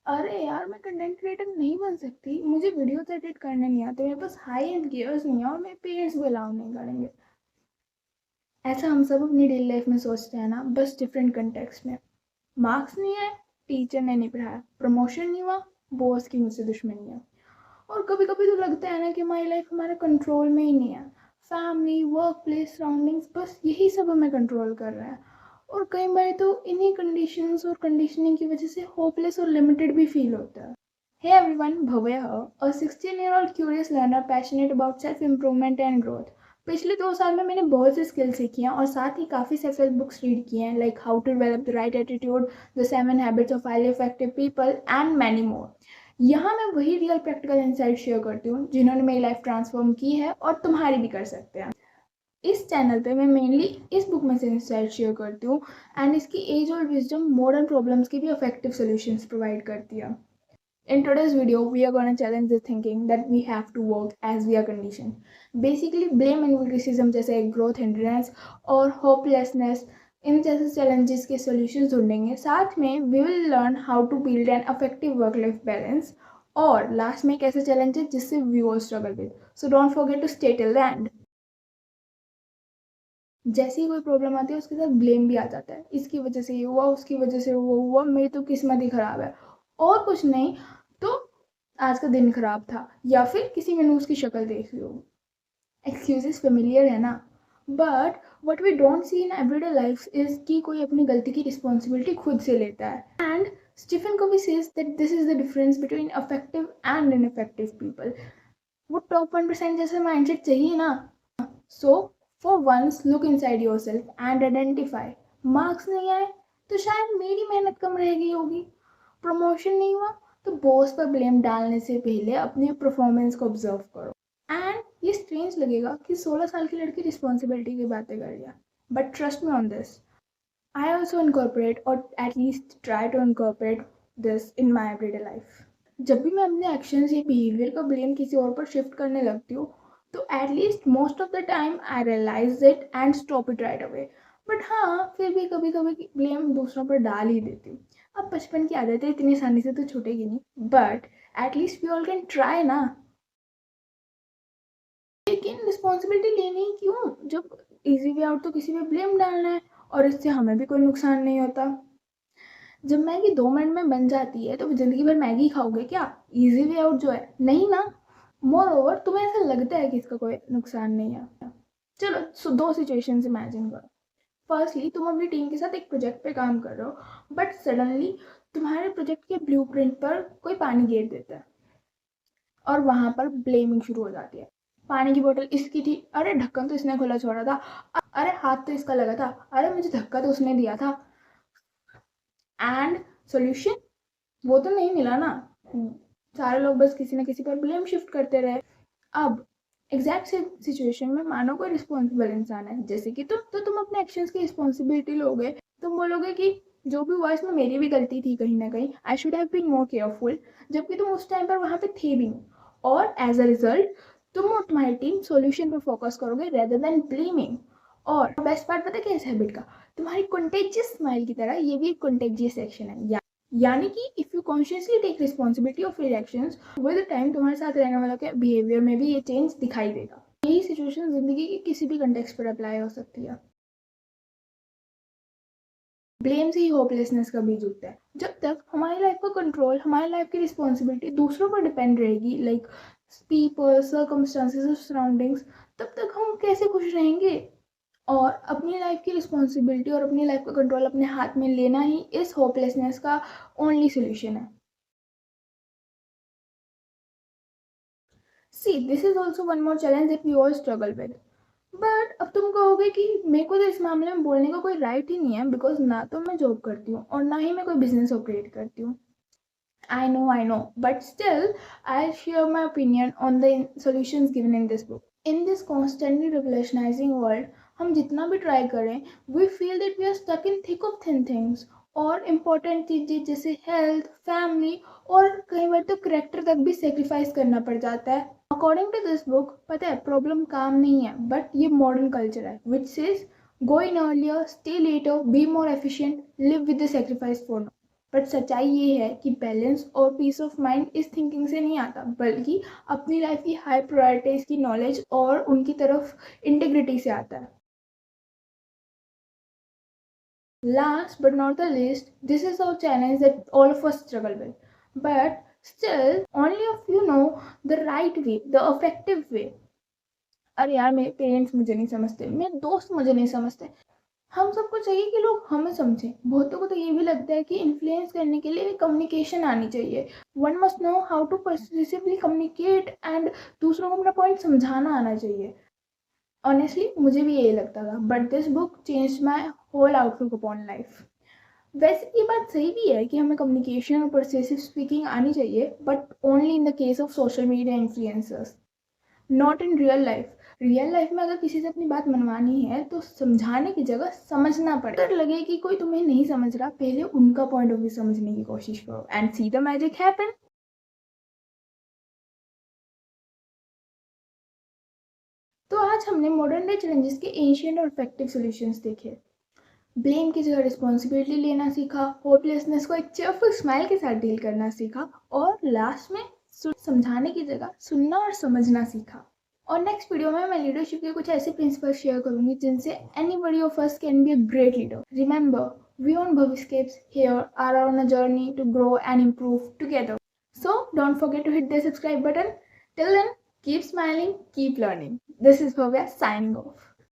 अरे यार, मैं कंटेंट क्रिएटर नहीं बन सकती, मुझे वीडियोस एडिट करने नहीं आते, मेरे पास हाई एंड गियर्स नहीं है और मेरे पेरेंट्स भी अलाउ नहीं करेंगे। ऐसा हम सब अपनी डेली लाइफ में सोचते हैं ना, बस डिफरेंट कंटेक्स्ट में। मार्क्स नहीं आए, टीचर ने नहीं पढ़ाया, प्रमोशन नहीं हुआ, बॉस की मुझसे दुश्मनी है। और कभी कभी तो लगता है ना कि हमारी लाइफ हमारे कंट्रोल में ही नहीं है। फैमिली, वर्क प्लेस, सराउंडिंग्स, बस यही सब हमें कंट्रोल कर रहा है। और कई बार तो इन्हीं कंडीशंस और कंडीशनिंग की वजह से होपलेस और लिमिटेड भी फील होता है। Hey everyone, Bhavya here, a 16-year-old curious learner passionate about self-improvement and growth. पिछले 2 साल में मैंने बहुत से स्किल सीखी हैं और साथ ही काफ़ी सेल्फ हेल्प बुक्स रीड की हैं, like how to develop the right attitude, the 7 habits of highly effective people and many more. यहाँ मैं वही रियल प्रैक्टिकल इंसाइट शेयर करती हूँ जिन्होंने मेरी लाइफ ट्रांसफॉर्म की है और तुम्हारी भी कर सकते हैं। इस चैनल पे मैं मेनली इस बुक में से इंसाइट शेयर करती हूँ एंड इसकी age old wisdom modern problems की भी इफेक्टिव सॉल्यूशंस प्रोवाइड करती है। In today's video, we are going to challenge the thinking that we have to work as we are conditioned. Basically, blame and criticism जैसे growth hindrance और hopelessness, इन जैसे challenges के solutions ढूंढेंगे। साथ में we will learn how to build an effective work-life balance और last में एक ऐसे challenge है जिससे we all struggle with. So don't forget to stay till the end. जैसे ही कोई प्रॉब्लम आती है उसके साथ ब्लेम भी आ जाता है, इसकी वजह से ये हुआ, उसकी वजह से वो हुआ, मेरी तो किस्मत ही खराब है और कुछ नहीं तो आज का दिन खराब था या फिर किसी मैंने उसकी शक्ल देख ली होगी। एक्सक्यूजेस फेमिलियर है ना, but what we don't see in everyday life is कि कोई अपनी गलती की रिस्पॉन्सिबिलिटी खुद से लेता है। And Stephen Covey says that this is the difference between effective and ineffective people. वो टॉप 1% जैसा माइंडसेट चाहिए ना। So for once look inside yourself and identify. Marks नहीं आए तो शायद मेरी मेहनत कम रह गई होगी, प्रमोशन नहीं हुआ तो बॉस पर ब्लेम डालने से पहले अपनी परफॉर्मेंस को ऑब्जर्व करो। एंड ये स्ट्रेंज लगेगा कि 16 साल की लड़की रिस्पॉन्सिबिलिटी की बातें कर रही है, but trust me on this, I also incorporate और at least try to incorporate this in my everyday life. जब भी मैं अपने एक्शंस या बिहेवियर का ब्लेम किसी और पर शिफ्ट करने लगती हूँ तो at least most of the time I realise it and stop it right away. But हाँ, फिर भी कभी कभी ब्लेम दूसरों पर डाल ही देती हूँ। अब बचपन की आदत है, इतनी आसानी से तो छूटेगी नहीं, but at least we all can try ना। लेकिन रिस्पॉन्सिबिलिटी लेनी ही क्यों जब इजी वे आउट तो किसी पे ब्लेम डालना है और इससे हमें भी कोई नुकसान नहीं होता। जब मैगी 2 मिनट में बन जाती है तो जिंदगी भर मैगी खाओगे क्या? इजी वे आउट जो है नहीं ना। मोर ओवर तुम्हें ऐसा लगता है कि इसका कोई नुकसान नहीं है। चलो दो सिचुएशन इमेजिन करो। फर्स्टली, तुम अपनी टीम के साथ एक प्रोजेक्ट पे काम कर रहे हो बट सडनली तुम्हारे प्रोजेक्ट के ब्लूप्रिंट पर कोई पानी गिर देता है और वहां पर ब्लेमिंग शुरू हो जाती है। पानी की बोतल इसकी थी, अरे ढक्कन तो इसने खुला छोड़ा था, अरे हाथ तो इसका लगा था, अरे मुझे धक्का तो उसने दिया था। एंड सोल्यूशन वो तो नहीं मिला ना। सारे लोग बस किसी ना किसी पर ब्लेम शिफ्ट करते रहे। अब एग्जैक्ट सिचुएशन में मानो कोई रिस्पॉन्सिबल इंसान है जैसे कि तुम, तो तुम अपने एक्शंस की रिस्पॉन्सिबिलिटी लोगे। तुम बोलोगे कि जो भी हुआ इसमें मेरी भी गलती थी कहीं ना कहीं, I should have been more careful, जबकि तुम उस टाइम पर वहां पे थे भी नहीं। और एज अ रिजल्ट तुम और तुम्हारी टीम सॉल्यूशन पर फोकस करोगे रेदर देन ब्लेमिंग। और बेस्ट पार्ट पता है क्या इस हैबिट का? तुम्हारी कंटेजियस स्माइल की तरह ये भी एक कंटेजियस एक्शन है। यानी कि if you consciously take responsibility of your actions, with time तुम्हारे साथ रहने वालों के बिहेवियर में भी ये चेंज दिखाई देगा। यही सिचुएशन जिंदगी के किसी भी कंटेक्स्ट पर अप्लाई हो सकती है। ब्लेम से ही होपलेसनेस का बीज उगता है। जब तक हमारी लाइफ का कंट्रोल, हमारी लाइफ की रिस्पॉन्सिबिलिटी दूसरों पर डिपेंड रहेगी, लाइक पीपल, सर्कमस्टांसेस और सराउंडिंग्स, तब तक हम कैसे खुश रहेंगे? और अपनी लाइफ की रिस्पॉन्सिबिलिटी और अपनी लाइफ का कंट्रोल अपने हाथ में लेना ही इस होपलेसनेस का ओनली सोल्यूशन है। See this is also one more challenge that we all struggle with. But अब तुम कहोगे कि मेरे को तो इस मामले में बोलने का कोई राइट ही नहीं है, बिकॉज ना तो मैं जॉब करती हूँ और ना ही मैं कोई बिजनेस ऑपरेट करती हूँ। I know, but still, I'll share my opinion on the solutions given in this book. In this constantly revolutionizing world, हम जितना भी ट्राई करें, we feel that we are stuck in thick of thin things, और important चीज़ें जैसे health, family और कई बार तो करेक्टर तक भी सेक्रीफाइस करना पड़ जाता है। अकॉर्डिंग टू दिस बुक, पता है प्रॉब्लम काम नहीं है, बट ये मॉडर्न कल्चर है which says go in earlier, stay later, be more efficient, live with the sacrifice for no. But सच्चाई ये है कि बैलेंस और पीस ऑफ माइंड इस थिंकिंग से नहीं आता, बल्कि अपनी लाइफ की हाई प्रायोरिटीज की नॉलेज और उनकी तरफ इंटीग्रिटी से आता है। Last but not the least, this is our challenge that all of us struggle with. But still, only if you know the right way, the effective way. अरे यार, मेरे पेरेंट्स मुझे नहीं समझते, मेरे दोस्त मुझे नहीं समझते। हम सबको चाहिए कि लोग हमें समझें। बहुतों को तो ये भी लगता है कि इन्फ्लुएंस करने के लिए कम्युनिकेशन आनी चाहिए। One must know how to persuasively communicate and दूसरों को अपना पॉइंट समझाना आना चाहिए। ऑनेस्टली मुझे भी यही लगता था, but this book change my whole outlook upon life. वैसे ये बात सही भी है कि हमें कम्युनिकेशन और परsuasive स्पीकिंग आनी चाहिए, but only in the case of social media influencers, not in real life. Real life में अगर किसी से अपनी बात मनवानी है तो समझाने की जगह समझना पड़े। अगर लगे कि कोई तुम्हें नहीं समझ रहा, पहले उनका पॉइंट ऑफ व्यू समझने की कोशिश करो and see the magic happen. तो आज हमने मॉडर्न डे चैलेंजेस के एंशिएंट और इफेक्टिव सॉल्यूशंस देखे। ब्लेम की जगह रिस्पॉन्सिबिलिटी लेना सीखा, होपलेसनेस को एक चेयरफुल स्माइल के साथ डील करना सीखा, और लास्ट में समझाने की जगह सुनना और समझना सीखा। और नेक्स्ट वीडियो में मैं लीडरशिप के कुछ ऐसे प्रिंसिपल शेयर करूंगी जिनसे anybody of us can be a great leader. Remember, we on भविस्केप्स here are on a journey to grow and improve together. So don't forget to hit the subscribe button. Till then, keep smiling, keep learning. This is Bhavya signing off.